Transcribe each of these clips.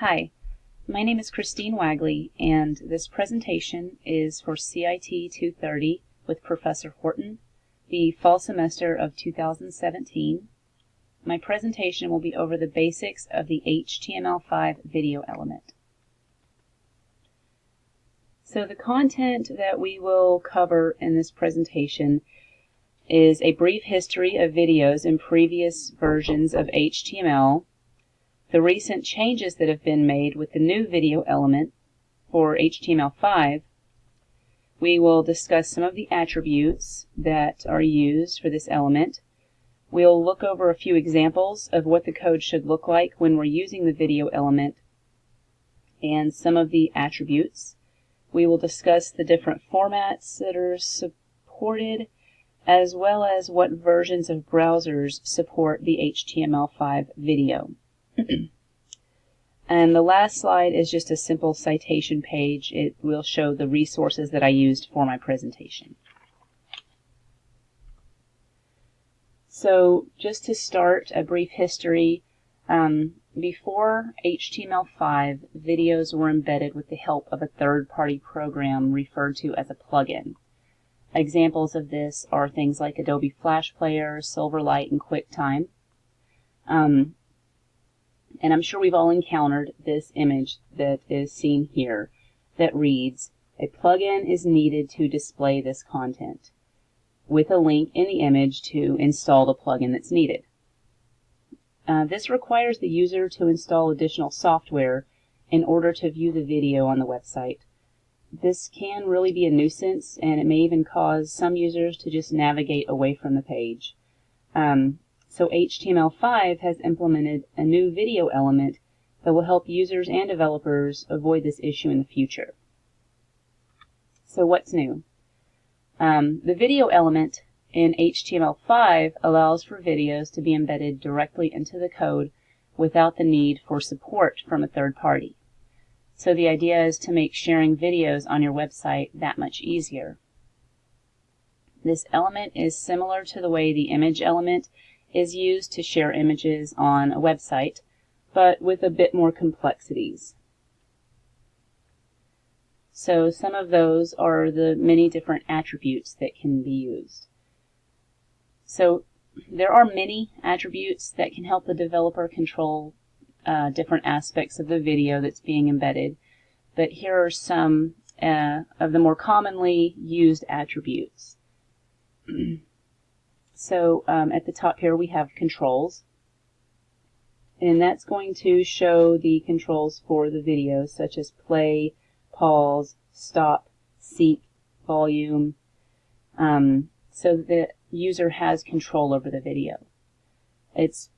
Hi, my name is Christine Wagley, and this presentation is for CIT 230 with Professor Horton, the fall semester of 2017. My presentation will be over the basics of the HTML5 video element. So the content that we will cover in this presentation is a brief history of videos in previous versions of HTML, the recent changes that have been made with the new video element for HTML5. We will discuss some of the attributes that are used for this element. We'll look over a few examples of what the code should look like when we're using the video element and some of the attributes. We will discuss the different formats that are supported, as well as what versions of browsers support the HTML5 video. And the last slide is just a simple citation page. It will show the resources that I used for my presentation. So just to start, a brief history. Before HTML5, videos were embedded with the help of a third-party program referred to as a plugin. Examples of this are things like Adobe Flash Player, Silverlight, and QuickTime. And I'm sure we've all encountered this image that is seen here that reads, "A plugin is needed to display this content," with a link in the image to install the plugin that's needed. This requires the user to install additional software in order to view the video on the website. This can really be a nuisance, and it may even cause some users to just navigate away from the page. So HTML5 has implemented a new video element that will help users and developers avoid this issue in the future. So what's new? The video element in HTML5 allows for videos to be embedded directly into the code without the need for support from a third party. So the idea is to make sharing videos on your website that much easier. This element is similar to the way the image element is used to share images on a website, but with a bit more complexities. So some of those are the many different attributes that can be used. So there are many attributes that can help the developer control different aspects of the video that's being embedded, but here are some of the more commonly used attributes. So at the top here we have controls, and that's going to show the controls for the video, such as play, pause, stop, seek, volume, so that the user has control over the video. It's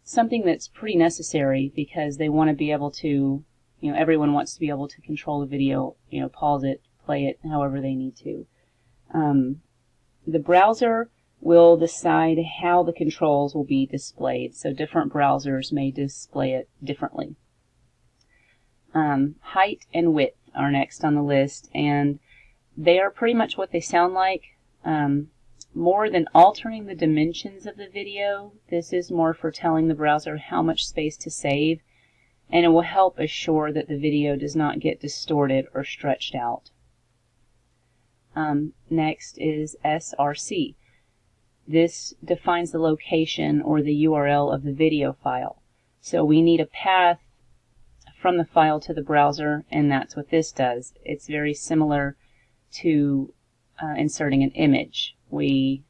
something that's pretty necessary because they want to be able to, everyone wants to be able to control the video, pause it, play it, however they need to. The browser will decide how the controls will be displayed, so different browsers may display it differently. Height and width are next on the list, and they are pretty much what they sound like. More than altering the dimensions of the video, this is more for telling the browser how much space to save, and it will help assure that the video does not get distorted or stretched out. Next is SRC. This defines the location or the URL of the video file. So we need a path from the file to the browser, and that's what this does. It's very similar to inserting an image. We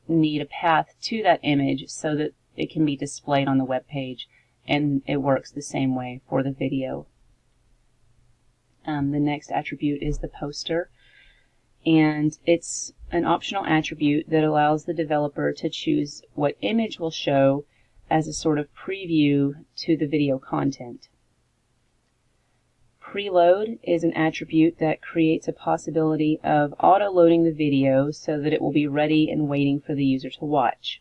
need a path to that image so that it can be displayed on the web page, and it works the same way for the video. The next attribute is the poster, and it's an optional attribute that allows the developer to choose what image will show as a sort of preview to the video content. Preload is an attribute that creates a possibility of auto-loading the video so that it will be ready and waiting for the user to watch.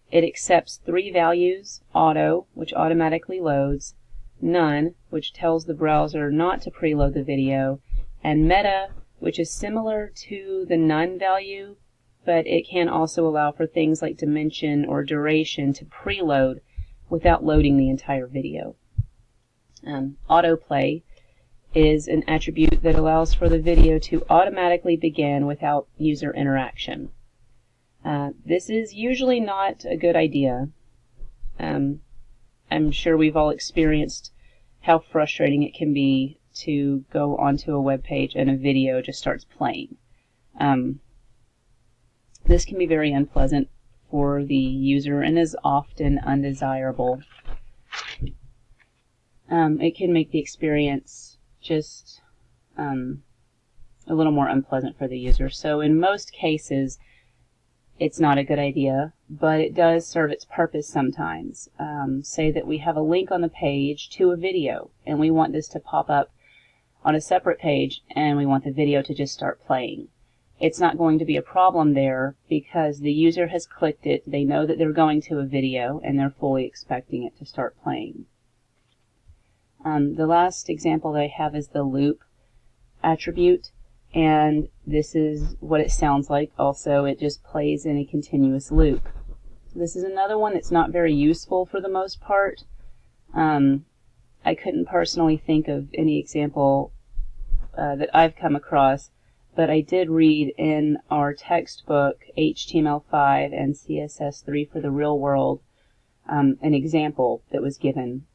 It accepts three values: auto, which automatically loads, none, which tells the browser not to preload the video, and meta, which is similar to the none value, but it can also allow for things like dimension or duration to preload without loading the entire video. Autoplay is an attribute that allows for the video to automatically begin without user interaction. This is usually not a good idea. I'm sure we've all experienced how frustrating it can be to go onto a web page and a video just starts playing. This can be very unpleasant for the user and is often undesirable. It can make the experience just a little more unpleasant for the user. So in most cases, it's not a good idea, but it does serve its purpose sometimes. Say that we have a link on the page to a video, and we want this to pop up on a separate page, and we want the video to just start playing. It's not going to be a problem there because the user has clicked it, they know that they're going to a video, and they're fully expecting it to start playing. The last example that I have is the loop attribute, and this is what it sounds like. Also, it just plays in a continuous loop. This is another one that's not very useful for the most part. I couldn't personally think of any example that I've come across, but I did read in our textbook HTML5 and CSS3 for the real world an example that was given.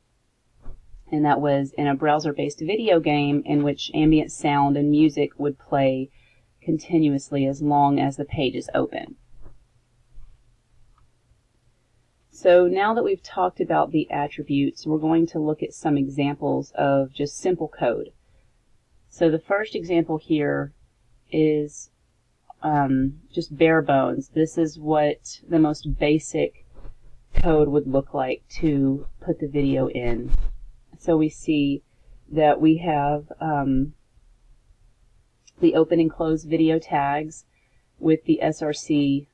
And that was in a browser-based video game in which ambient sound and music would play continuously as long as the page is open. So now that we've talked about the attributes, we're going to look at some examples of just simple code. So the first example here is just bare bones. This is what the most basic code would look like to put the video in. So we see that we have the open and close video tags with the SRC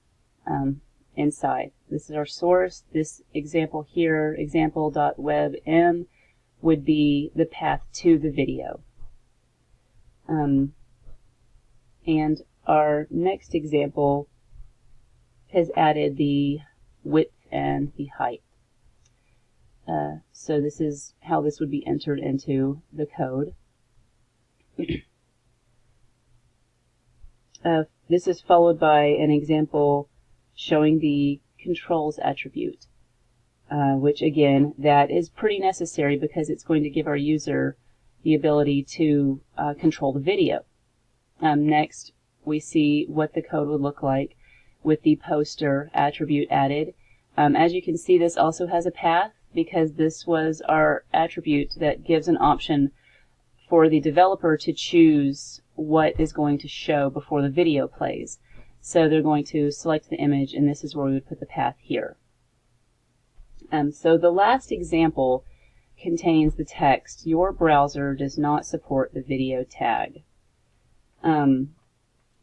inside. This is our source. This example here, example.webm, would be the path to the video. And our next example has added the width and the height. So this is how this would be entered into the code. This is followed by an example showing the controls attribute, which again, that is pretty necessary because it's going to give our user the ability to control the video. Next, we see what the code would look like with the poster attribute added. As you can see, this also has a path, because this was our attribute that gives an option for the developer to choose what is going to show before the video plays. So they're going to select the image, and this is where we would put the path here. So the last example contains the text, "Your browser does not support the video tag."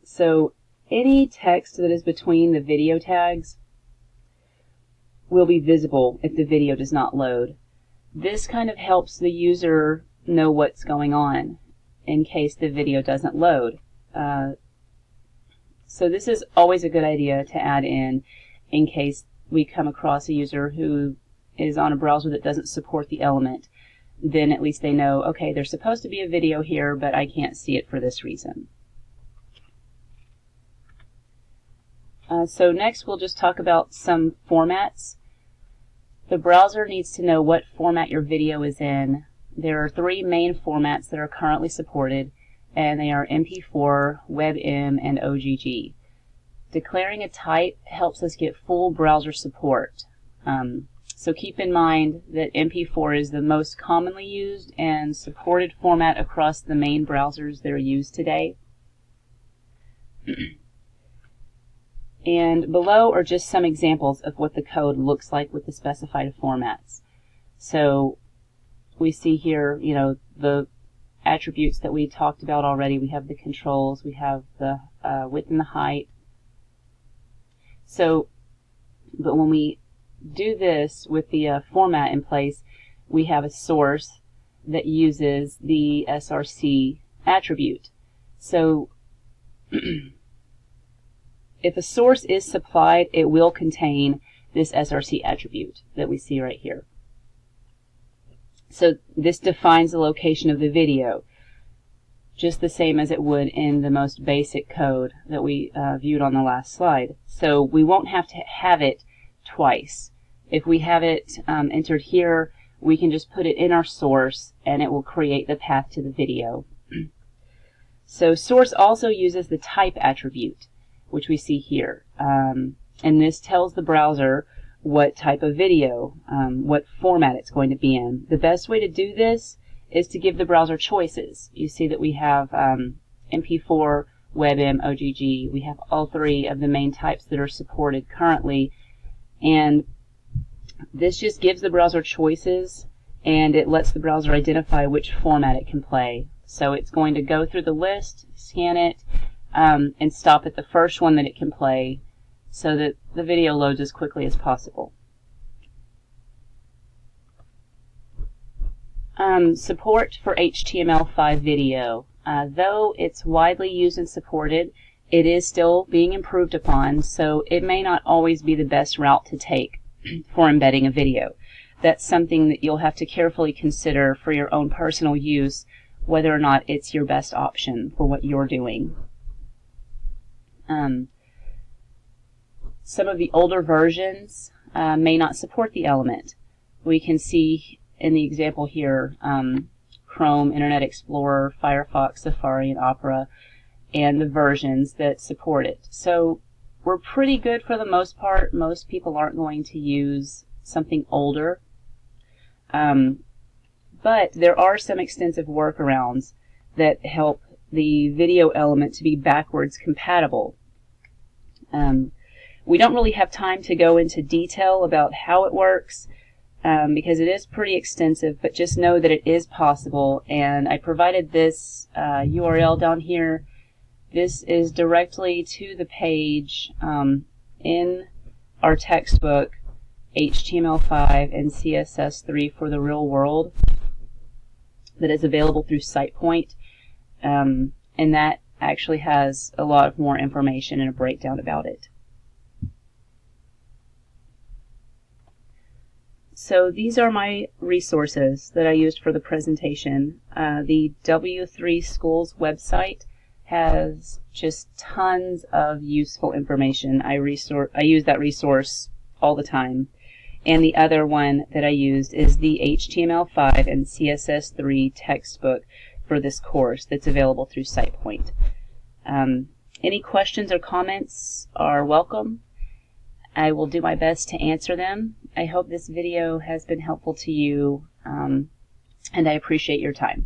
So any text that is between the video tags will be visible if the video does not load. This kind of helps the user know what's going on in case the video doesn't load. So this is always a good idea to add in case we come across a user who is on a browser that doesn't support the element. Then at least they know, okay, there's supposed to be a video here, but I can't see it for this reason. So next we'll just talk about some formats. The browser needs to know what format your video is in. There are 3 main formats that are currently supported, and they are MP4, WebM, and OGG. Declaring a type helps us get full browser support. So keep in mind that MP4 is the most commonly used and supported format across the main browsers that are used today. And below are just some examples of what the code looks like with the specified formats. So we see here, the attributes that we talked about already. We have the controls, we have the width and the height. So, but when we do this with the format in place, we have a source that uses the SRC attribute. So if a source is supplied, it will contain this SRC attribute that we see right here. So this defines the location of the video, just the same as it would in the most basic code that we viewed on the last slide. So we won't have to have it twice. If we have it entered here, we can just put it in our source and it will create the path to the video. So source also uses the type attribute, which we see here. And this tells the browser what type of video, what format it's going to be in. The best way to do this is to give the browser choices. You see that we have MP4, WebM, OGG. We have all three of the main types that are supported currently. And this just gives the browser choices, and it lets the browser identify which format it can play. So it's going to go through the list, scan it, and stop at the first one that it can play so that the video loads as quickly as possible. Support for HTML5 video. Though it's widely used and supported, it is still being improved upon, so it may not always be the best route to take for embedding a video. That's something that you'll have to carefully consider for your own personal use, whether or not it's your best option for what you're doing. Some of the older versions may not support the element. We can see in the example here Chrome, Internet Explorer, Firefox, Safari, and Opera, and the versions that support it. So we're pretty good for the most part. Most people aren't going to use something older. But there are some extensive workarounds that help the video element to be backwards compatible. We don't really have time to go into detail about how it works because it is pretty extensive, but just know that it is possible, and I provided this URL down here. This is directly to the page in our textbook, HTML5 and CSS3 for the real world, that is available through SitePoint, and that actually has a lot of more information and a breakdown about it. So these are my resources that I used for the presentation. The W3 Schools website has just tons of useful information. I use that resource all the time. And the other one that I used is the HTML5 and CSS3 textbook for this course that's available through SitePoint. Any questions or comments are welcome. I will do my best to answer them. I hope this video has been helpful to you, and I appreciate your time.